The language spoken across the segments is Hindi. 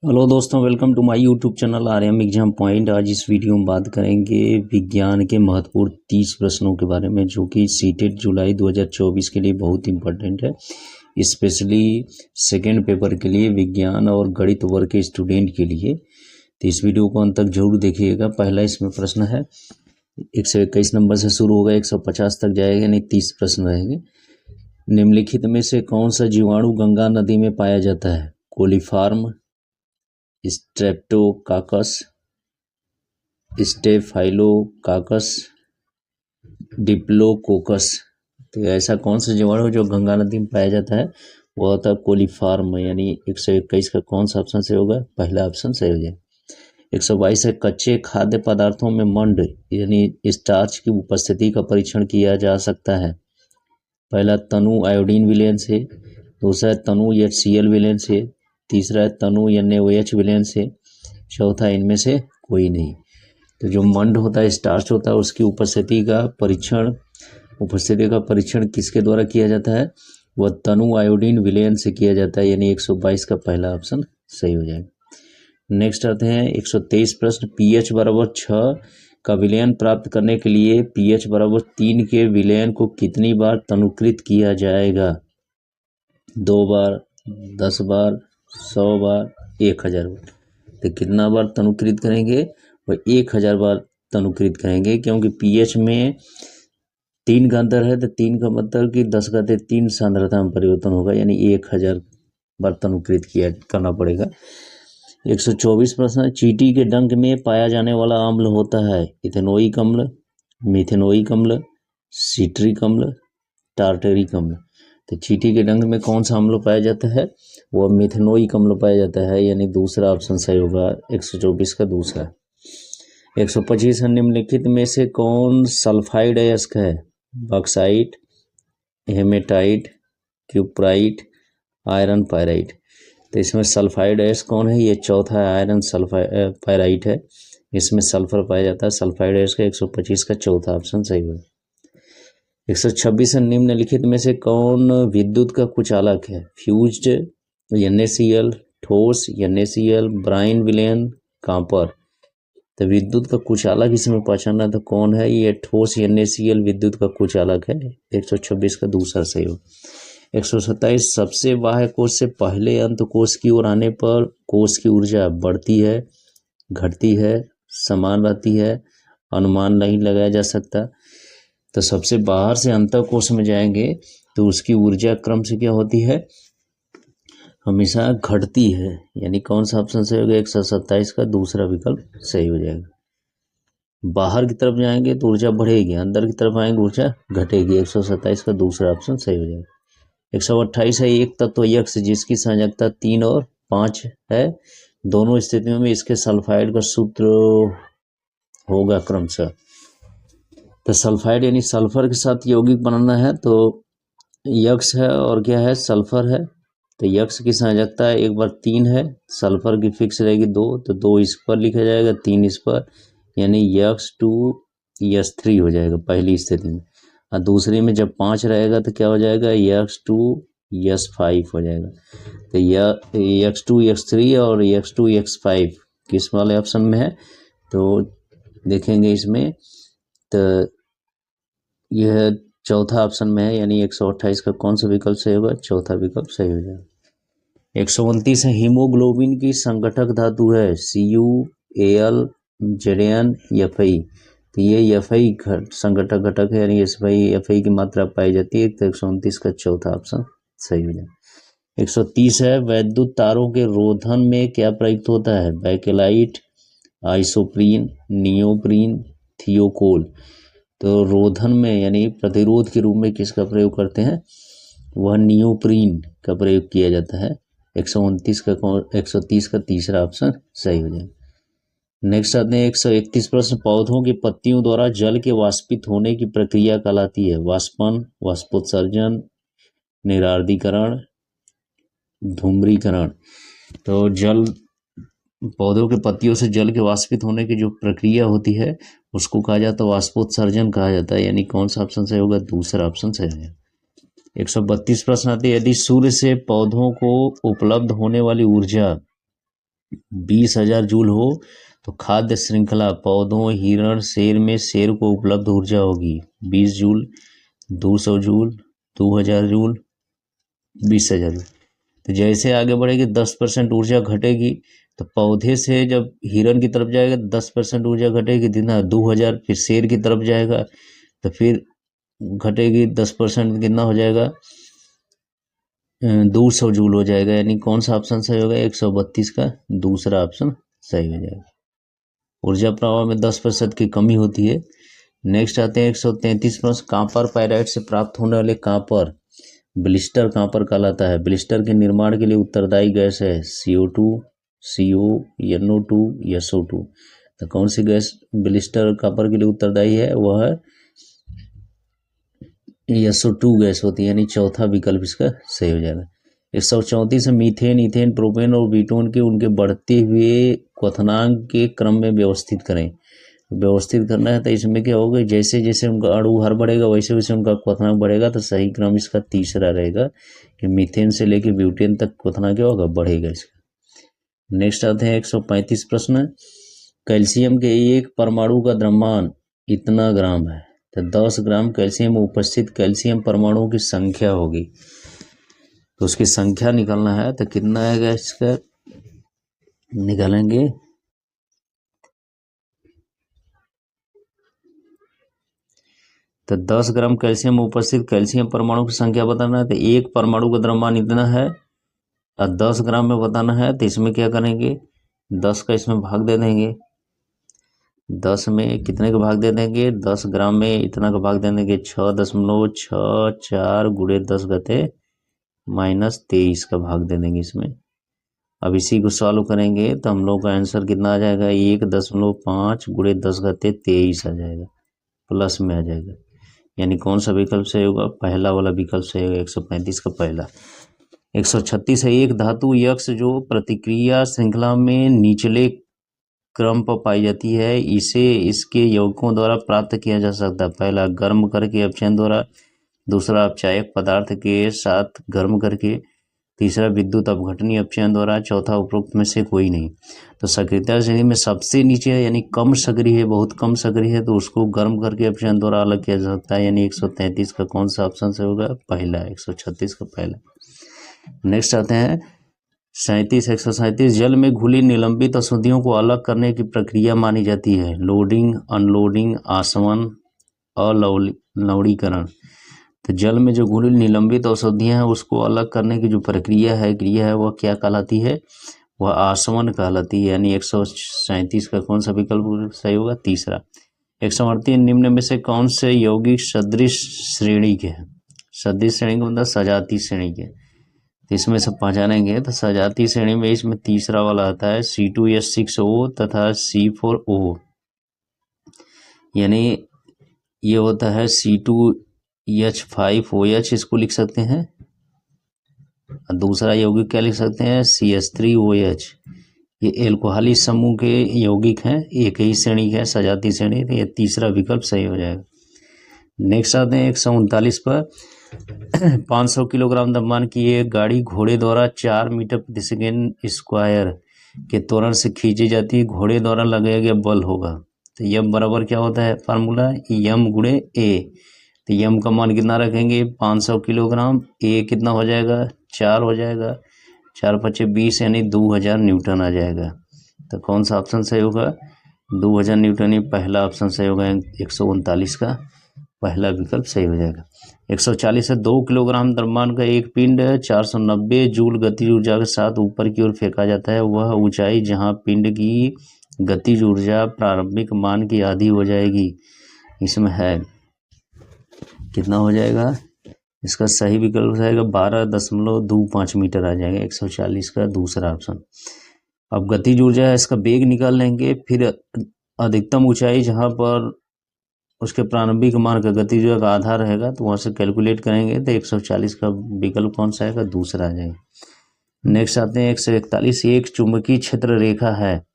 हेलो दोस्तों, welcome to my YouTube channel RM exam point. आज इस वीडियो में बात करेंगे विज्ञान के महत्वपूर्ण 30 प्रश्नों के बारे में, जो कि सीटेट जुलाई 2024 के लिए बहुत इंपॉर्टेंट है, स्पेशली सेकेंड पेपर के लिए, विज्ञान और गणित वर्ग के स्टूडेंट के लिए। तो इस वीडियो को अंत तक जरूर देखिएगा। पहला इसमें प्रश्न है, 121 नंबर से शुरू होगा, 150 तक जाएगा, यानी 30 प्रश्न रहेंगे। निम्नलिखित में से कौन सा जीवाणु गंगा नदी में पाया जाता है? Coliform, streptococcus, स्टेफाइलोकाकस, diplococcus. तो ऐसा कौन सा जीवाणु जो गंगा नदी में पाया जाता है? वो होता है कोलीफार्म। यानी 121 का कौन सा ऑप्शन सही होगा? पहला ऑप्शन सही हो जाए। 122 है, कच्चे खाद्य पदार्थों में मंड यानी स्टार्च की उपस्थिति का परीक्षण किया जा सकता है। पहला तनु आयोडीन विलयन से, दूसरा तनु HCl विलयन से, तीसरा है तनु NaOH विलयन से, चौथा इनमें से कोई नहीं। तो जो मंड होता है, स्टार्च होता है, उसकी उपस्थिति का परीक्षण किसके द्वारा किया जाता है? वह तनु आयोडीन विलयन से किया जाता है। यानी 122 का पहला ऑप्शन सही हो जाएगा। नेक्स्ट आते हैं 123 प्रश्न, pH बराबर 6 का विलयन प्राप्त करने के लिए pH बराबर 3 के विलयन को कितनी बार तनुकृत किया जाएगा? 2 बार, 10 बार, 100 बार, 1000 बार। तो कितना बार तनुकृत करेंगे? वह 1000 बार तनुकृत करेंगे, क्योंकि pH में 3 का अंतर है, तो 3 का मतलब कि 10 का 3 सांद्रता में परिवर्तन होगा, यानी 1000 बार तनुकृत करना पड़ेगा। 124 प्रश्न, चींटी के डंक में पाया जाने वाला अम्ल होता है इथेनोइक अम्ल, मिथेनोइक अम्ल, सिट्रिक अम्ल, टार्टरिक अम्ल। तो चींटी के डंक में कौन सा अम्ल पाया जाता है? वह मिथेनोइक अम्ल पाया जाता है, यानी दूसरा ऑप्शन सही होगा, 124 का दूसरा। 125 निम्नलिखित में से कौन सल्फाइड अयस्क है? Bauxite, haematite, cuprite, iron pyrite. तो इसमें सल्फाइड अयस्क कौन है? ये चौथा आयरन पायराइट है, इसमें सल्फर पाया जाता है। सल्फाइड अयस्क 125 का चौथा ऑप्शन सही होगा। 126 निम्नलिखित में से कौन विद्युत का कुचालक है? फ्यूज्ड, NaCl, ठोस NaCl, ब्राइन विलयन, कॉपर। तो विद्युत का कुचालक इसमें पहचानना तो कौन है? ये ठोस NaCl विद्युत का कुचालक है। 126 का दूसरा सही हो। 127 सबसे बाह्य कोश से पहले अंत कोश की ओर आने पर कोश की ऊर्जा बढ़ती है, घटती है, समान रहती है, अनुमान नहीं लगाया जा सकता। तो सबसे बाहर से अंतर कोश में जाएंगे तो उसकी ऊर्जा क्रम से क्या होती है? हमेशा घटती है। यानी कौन सा ऑप्शन सही होगा? 127 का दूसरा विकल्प सही हो जाएगा। बाहर की तरफ जाएंगे तो ऊर्जा बढ़ेगी, अंदर की तरफ आएंगे ऊर्जा घटेगी। 127 का दूसरा ऑप्शन सही हो जाएगा। 128 है, एक तत्व यक्स जिसकी संयोजकता 3 और 5 है, दोनों स्थितियों में इसके सल्फाइड का सूत्र होगा क्रमशः। तो सल्फाइड यानी सल्फर के साथ यौगिक बनाना है तो यक्स है और क्या है? सल्फर है। तो यक्स की संयोजकता एक बार 3 है, सल्फर की फिक्स रहेगी 2, तो 2 इस पर लिखा जाएगा, 3 इस पर, यानी X2S3 हो जाएगा पहली स्थिति में। और दूसरी में जब 5 रहेगा तो क्या हो जाएगा? X2S5 हो जाएगा। तो यह X2X3 और X2X5 किस वाले ऑप्शन में है? तो देखेंगे इसमें, तो यह चौथा ऑप्शन में है, यानी 128 का कौन सा विकल्प सही होगा? चौथा विकल्प सही हो जाएगा। 129 है, हीमोग्लोबिन की संगठक धातु है CuAl, Zn, Fe। तो ये Fe संगठक घटक है, यानी Fe की मात्रा पाई जाती है। तो 129 का चौथा ऑप्शन सही हो जाएगा। 130 है, वैद्युत तारों के रोधन में क्या प्रयुक्त होता है? Bakelite, isoprene, neoprene, thiokol. तो रोधन में यानी प्रतिरोध के रूप में किसका प्रयोग करते हैं? वह नियोप्रीन का प्रयोग किया जाता है। 130 का तीसरा ऑप्शन सही हो जाएगा। नेक्स्ट आते हैं 131 प्रश्न, पौधों की पत्तियों द्वारा जल के वाष्पित होने की प्रक्रिया कहलाती है? वाष्पन, वाष्पोत्सर्जन, निरार्द्रीकरण, धूम्रीकरण। तो पौधों के पत्तियों से जल के वाष्पित होने की जो प्रक्रिया होती है उसको कहा जाता है वाष्पोत्सर्जन कहा जाता है। यानी कौन सा ऑप्शन सही होगा? दूसरा ऑप्शन सही है। 132 प्रश्न आते हैं, यदि सूर्य से पौधों को उपलब्ध होने वाली ऊर्जा 20,000 जूल हो तो खाद्य श्रृंखला पौधों, हिरण, शेर में शेर को उपलब्ध ऊर्जा होगी 20 जूल, 200 जूल, 2000 जूल, 20,000 जूल। तो जैसे आगे बढ़ेगी 10% ऊर्जा घटेगी, तो पौधे से जब हिरण की तरफ जाएगा 10% ऊर्जा घटेगी, कितना 2000, फिर शेर की तरफ जाएगा तो फिर घटेगी 10%, कितना हो जाएगा 200 जूल हो जाएगा। यानी कौन सा ऑप्शन सही होगा 132 का दूसरा ऑप्शन सही हो जाएगा। ऊर्जा प्रवाह में 10% की कमी होती है। नेक्स्ट आते हैं 133 प्रश्न, कॉपर पाइराइट से प्राप्त होने वाले कॉपर ब्लिस्टर कॉपर कहलाता है। ब्लिस्टर के निर्माण के लिए उत्तरदायी गैस है CO2, CO, NO2, SO2। तो कौन सी गैस ब्लिस्टर कॉपर के लिए उत्तरदायी है, वह है SO2 गैस होती है, यानी चौथा विकल्प इसका सही हो जाएगा। 134 मीथेन, इथेन, प्रोपेन और कीटोन के उनके बढ़ते हुए क्वथनांक के क्रम में व्यवस्थित करें। व्यवस्थित करना है तो इसमें क्या होगा, जैसे जैसे उनका अणु हर बढ़ेगा वैसे वैसे उनका क्वथनांक बढ़ेगा। तो सही क्रम इसका तीसरा रहेगा कि मीथेन से लेकर ब्यूटेन तक क्वथनांक क्या होगा, बढ़ेगा इसका। नेक्स्ट आते हैं 135 प्रश्न, कैल्शियम के एक परमाणु का द्रव्यमान इतना ग्राम है। तो 10 ग्राम कैल्शियम में उपस्थित कैल्शियम परमाणुओं की संख्या होगी, तो उसकी संख्या निकालना है। तो कितना आएगा इसका, निकालेंगे तो 10 ग्राम कैल्शियम में उपस्थित कैल्शियम परमाणु की संख्या बताना है। तो एक परमाणु का द्रव्यमान इतना है और 10 ग्राम में बताना है। तो इसमें क्या करेंगे, 10 का इसमें भाग दे देंगे। 10 में कितने का भाग दे देंगे, 10 ग्राम में इतना का भाग दे देंगे 6.64 गुणे 10 गते -23 का भाग दे देंगे इसमें। अब इसी को सॉल्व करेंगे तो हम लोग का आंसर कितना आ जाएगा, 1.5 गुणे 10 गते 23 आ जाएगा, प्लस में आ जाएगा। यानी कौन सा विकल्प सही होगा, पहला वाला विकल्प सही होगा, 135 का पहला। 136 है, एक धातु यक्ष जो प्रतिक्रिया श्रृंखला में निचले क्रम पर पाई जाती है, इसे इसके यौगिकों द्वारा प्राप्त किया जा सकता है। पहला गर्म करके अपचयन द्वारा, दूसरा अपचायक पदार्थ के साथ गर्म करके, तीसरा विद्युत अपघटनी अपचयन द्वारा, चौथा उपरोक्त में से कोई नहीं। तो सक्रियता श्रेणी में सबसे नीचे है, यानी कम सक्रिय है, बहुत कम सक्रिय है, तो उसको गर्म करके अपचयन द्वारा अलग किया जा सकता है। यानी 133 का कौन सा ऑप्शन से होगा, पहला, 136 का पहला। नेक्स्ट आते हैं 137। जल में घुली निलंबित अशुद्धियों को अलग करने की प्रक्रिया मानी जाती है। लोडिंग, अनलोडिंग, आसवन, अलवणीकरण। तो जल में जो घुली निलंबित अशुद्धियां हैं उसको अलग करने की जो क्रिया है वह क्या कहलाती है, वह आसवन कहलाती है। यानी 137 का कौन सा विकल्प सही होगा, तीसरा। 138 निम्न में से कौन से यौगिक सदृश श्रेणी के हैं। सदृश श्रेणी का मतलब सजाती श्रेणी के, तो इसमें से पहचानेंगे तो सजाती श्रेणी में इसमें तीसरा वाला आता है C2H6O तथा C4O। यानी ये होता है C2H5OH, इसको लिख सकते हैं। दूसरा यौगिक क्या लिख सकते हैं, CH3OH। ये एल्कोहली समूह के यौगिक हैं, एक ही श्रेणी है, सजाती श्रेणी। तो ये तीसरा विकल्प सही हो जाएगा। नेक्स्ट आते हैं 139 पर 500 किलोग्राम द्रव्यमान की एक गाड़ी घोड़े द्वारा 4 मीटर प्रति सेकेंड स्क्वायर के त्वरण से खींची जाती है। घोड़े द्वारा लगाया गया बल होगा। तो यम बराबर क्या होता है, फार्मूला यम गुणे ए। तो यम का मान कितना रखेंगे, 500 किलोग्राम, ए कितना हो जाएगा, 4 हो जाएगा, 4 × 5 = 20, यानी 2000 न्यूटन आ जाएगा। तो कौन सा ऑप्शन सही होगा, 2000 न्यूटन। ही पहला ऑप्शन सही होगा, 139 का पहला विकल्प सही हो जाएगा। 140 है, 2 किलोग्राम द्रव्यमान का एक पिंड 490 जूल गतिज ऊर्जा के साथ ऊपर की ओर फेंका जाता है। वह ऊंचाई जहां पिंड की गतिज ऊर्जा प्रारंभिक मान की आधी हो जाएगी, इसमें है कितना हो जाएगा, इसका सही विकल्प हो जाएगा 12.25 मीटर आ जाएगा, 140 का दूसरा ऑप्शन। अब गतिज ऊर्जा है, इसका वेग निकाल लेंगे, फिर अधिकतम ऊंचाई जहां पर उसके प्रारंभिक मान का गतिज ऊर्जा का आधा रहेगा, तो वहां से कैलकुलेट करेंगे तो 140 का विकल्प कौन सा आएगा, दूसरा आ जाएगा। नेक्स्ट आते हैं 141। एक चुंबकीय क्षेत्र रेखा है।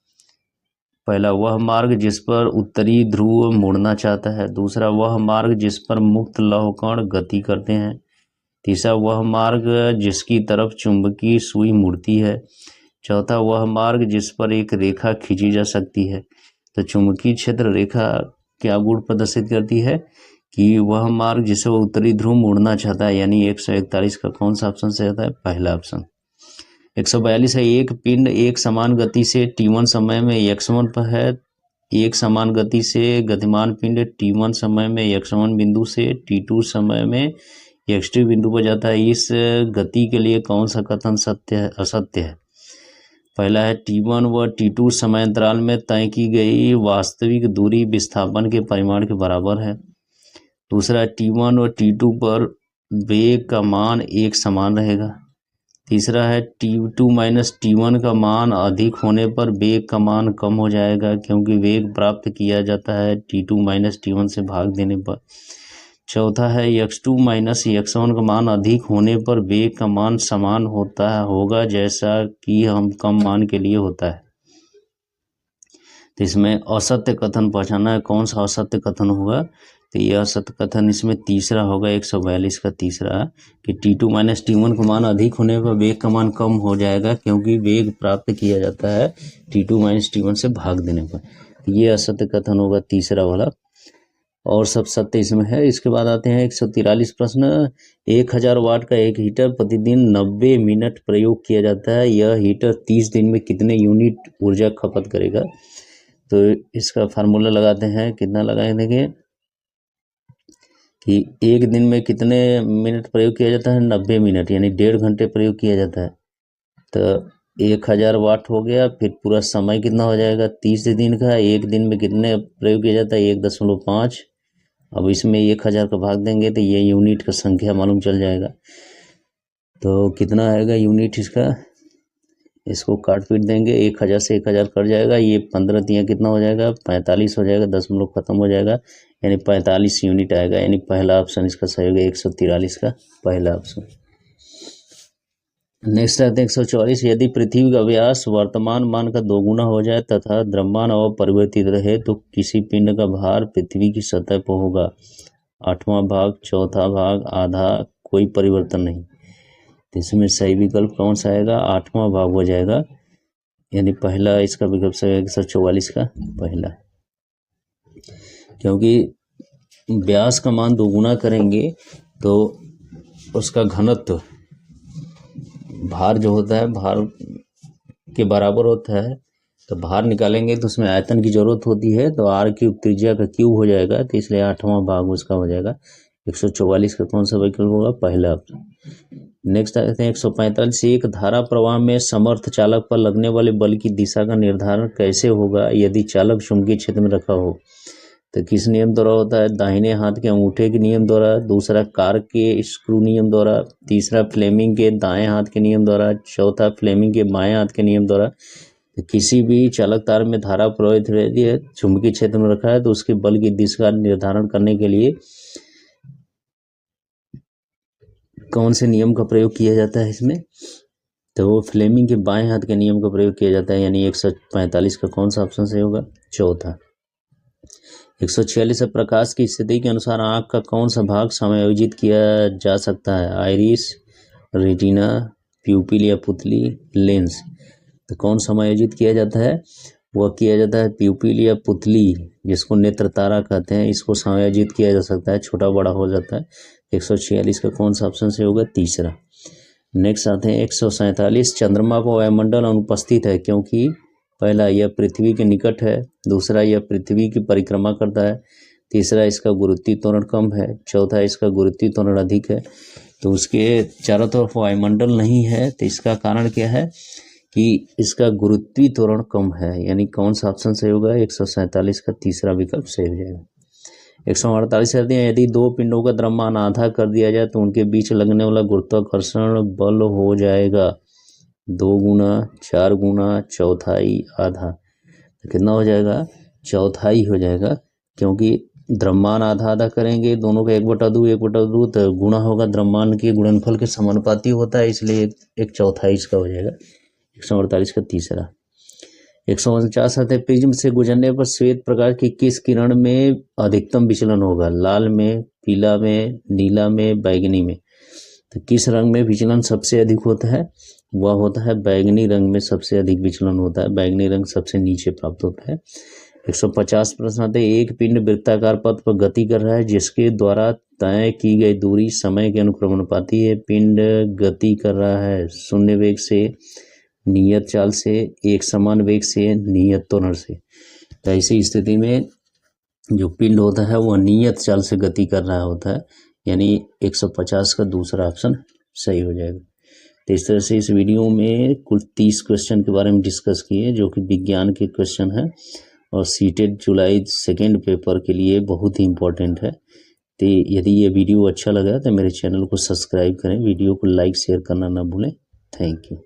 पहला, वह मार्ग जिस पर उत्तरी ध्रुव मुड़ना चाहता है। दूसरा, वह मार्ग जिस पर मुक्त लौह कण गति करते हैं। तीसरा, वह मार्ग जिसकी तरफ चुंबकीय सुई मुड़ती है। चौथा, वह मार्ग जिस पर एक रेखा खींची जा सकती है। तो चुंबकीय क्षेत्र रेखा क्या गुण प्रदर्शित करती है कि वह मार्ग जिसे वो उत्तरी ध्रुव मुड़ना चाहता है, यानी 141 का कौन सा ऑप्शन सही होता है? पहला ऑप्शन। 142 है, एक पिंड एक समान गति से t1 समय में x1 पर है। एक समान गति से गतिमान पिंड t1 समय में x1 बिंदु से t2 समय में x2 बिंदु पर जाता है। इस गति के लिए कौन सा कथन सत्य है, असत्य है? पहला है, t1 व t2 समयांतराल में तय की गई वास्तविक दूरी विस्थापन के परिमाण के बराबर है। दूसरा, t1 और t2 पर वेग का मान एक समान रहेगा। तीसरा है, t2 माइनस t1 का मान अधिक होने पर वेग का मान कम हो जाएगा, क्योंकि वेग प्राप्त किया जाता है t2 माइनस t1 से भाग देने पर। चौथा है, x2 माइनस x1 का मान अधिक होने पर वेग का मान समान होगा जैसा कि हम कम मान के लिए होता है। तो इसमें असत्य कथन पहचानना है, कौन सा असत्य कथन होगा? तो यह असत्य कथन इसमें तीसरा होगा, 142 का तीसरा, कि t2 माइनस t1 का मान अधिक होने पर वेग का मान कम हो जाएगा, क्योंकि वेग प्राप्त किया जाता है t2 माइनस t1 से भाग देने पर। ये असत्य कथन होगा तीसरा वाला, और सब सत्य इसमें है। इसके बाद आते हैं 143 प्रश्न। 1000 वाट का एक हीटर प्रतिदिन 90 मिनट प्रयोग किया जाता है। यह हीटर 30 दिन में कितने यूनिट ऊर्जा खपत करेगा? तो इसका फार्मूला लगाते हैं, कितना लगाए देंगे कि एक दिन में कितने मिनट प्रयोग किया जाता है? 90 मिनट, यानी 1.5 घंटे प्रयोग किया जाता है। तो 1000 वाट हो गया, फिर पूरा समय कितना हो जाएगा? 30 दिन का। एक दिन में कितने प्रयोग किया जाता है? 1.5। अब इसमें 1000 का भाग देंगे तो ये यूनिट का संख्या मालूम चल जाएगा। तो कितना आएगा यूनिट इसका? इसको काट पीट देंगे, 1000 से 1000 कट जाएगा, ये 15 दिया कितना हो जाएगा? 45 हो जाएगा, 10 खत्म हो जाएगा, यानी 45 यूनिट आएगा। यानी पहला ऑप्शन इसका सही होगा, 143 का पहला ऑप्शन। नेक्स्ट आते हैं 144। यदि पृथ्वी का व्यास वर्तमान मान का 2 गुना हो जाए तथा द्रव्यमान अपरिवर्तित रहे तो किसी पिंड का भार पृथ्वी की सतह पर होगा? 8वां भाग, चौथा भाग, आधा, कोई परिवर्तन नहीं। तो इसमें सही विकल्प कौन सा आएगा? 8वां भाग हो जाएगा, यानी पहला इसका विकल्प सही है 144 का पहला, क्योंकि व्यास का मान 2 गुना करेंगे तो उसका घनत्व, भार जो होता है भार के बराबर होता है। तो भार निकालेंगे तो उसमें आयतन की जरूरत होती है, तो आर क्यूब त्रिज्या का क्यूब हो जाएगा, तो इसलिए 8वां भाग उसका हो जाएगा। 144 का कौन सा विकल्प होगा? पहला ऑप्शन। नेक्स्ट आते हैं 145। एक धारा प्रवाह में समर्थ चालक पर लगने वाले बल की दिशा का निर्धारण कैसे होगा यदि चालक चुंबकीय क्षेत्र में रखा हो? तो किस नियम द्वारा होता है? दाहिने हाथ के अंगूठे के नियम द्वारा, दूसरा कार्क के स्क्रू नियम द्वारा, तीसरा फ्लेमिंग के दाएं हाथ के नियम द्वारा, चौथा फ्लेमिंग के बाएं हाथ के नियम द्वारा। तो किसी भी चालक तार में धारा प्रवाहित हो रही है, चुंबकीय क्षेत्र में रखा है, तो उसके बल की दिशा का निर्धारण करने के लिए कौन से नियम का प्रयोग किया जाता है इसमें? तो वो फ्लेमिंग के बाएं हाथ के नियम का प्रयोग किया जाता है, यानी 145 का कौन सा ऑप्शन सही होगा? चौथा। 146। प्रकाश की स्थिति के अनुसार आंख का कौन सा भाग समायोजित किया जा सकता है? आइरिस, रेटिना, प्यूपिल या पुतली, लेंस। तो कौन समायोजित किया जाता है? वह किया जाता है प्यूपिल या पुतली, जिसको नेत्र तारा कहते हैं, इसको समायोजित किया जा सकता है, छोटा बड़ा हो जाता है। 146 का कौन सा ऑप्शन से होगा? तीसरा। नेक्स्ट आते हैं 147। चंद्रमा पर वायुमंडल अनुपस्थित है क्योंकि पहला, यह पृथ्वी के निकट है, दूसरा, यह पृथ्वी की परिक्रमा करता है, तीसरा, इसका गुरुत्वीय त्वरण कम है, चौथा, इसका गुरुत्वीय त्वरण अधिक है। तो उसके चारों तरफ वायुमंडल नहीं है, तो इसका कारण क्या है कि इसका गुरुत्वीय त्वरण कम है, यानी कौन सा ऑप्शन सही होगा? 147 का तीसरा विकल्प सही हो जाएगा। 148। यदि 2 पिंडों का द्रव्यमान आधा कर दिया जाए तो उनके बीच लगने वाला गुरुत्वाकर्षण बल हो जाएगा 2 गुना, 4 गुना, चौथाई, आधा। तो कितना हो जाएगा? चौथाई हो जाएगा, क्योंकि द्रव्यमान आधा आधा करेंगे दोनों का 1/2 1/2, तो गुणा होगा द्रव्यमान के गुणनफल के समानुपाती होता है, इसलिए 1/4 इसका हो जाएगा। 148 का तीसरा। 149 आते हैं। प्रिज्म से गुजरने पर श्वेत प्रकाश की किस किरण में अधिकतम विचलन होगा? लाल में, पीला में, नीला में, बैंगनी में। तो किस रंग में विचलन सबसे अधिक होता है? वह होता है बैंगनी रंग में सबसे अधिक विचलन होता है, बैंगनी रंग सबसे नीचे प्राप्त होता है। 150 प्रश्न आते हैं, एक पिंड वृत्ताकार पथ पर गति कर रहा है जिसके द्वारा तय की गई दूरी समय के अनुक्रमानुपाती है। पिंड गति कर रहा है शून्य वेग से, नियत चाल से, एक समान वेग से, नियत त्वरण से। तो ऐसी स्थिति में जो पिंड होता है वह नियत चाल से गति कर रहा होता है, यानी 150 का दूसरा ऑप्शन सही हो जाएगा। तो इस तरह से इस वीडियो में कुल 30 क्वेश्चन के बारे में डिस्कस किए जो कि विज्ञान के क्वेश्चन है और सीटेट जुलाई 2 पेपर के लिए बहुत ही इम्पोर्टेंट है। तो यदि ये वीडियो अच्छा लगा तो मेरे चैनल को सब्सक्राइब करें, वीडियो को लाइक शेयर करना ना भूलें। Thank you.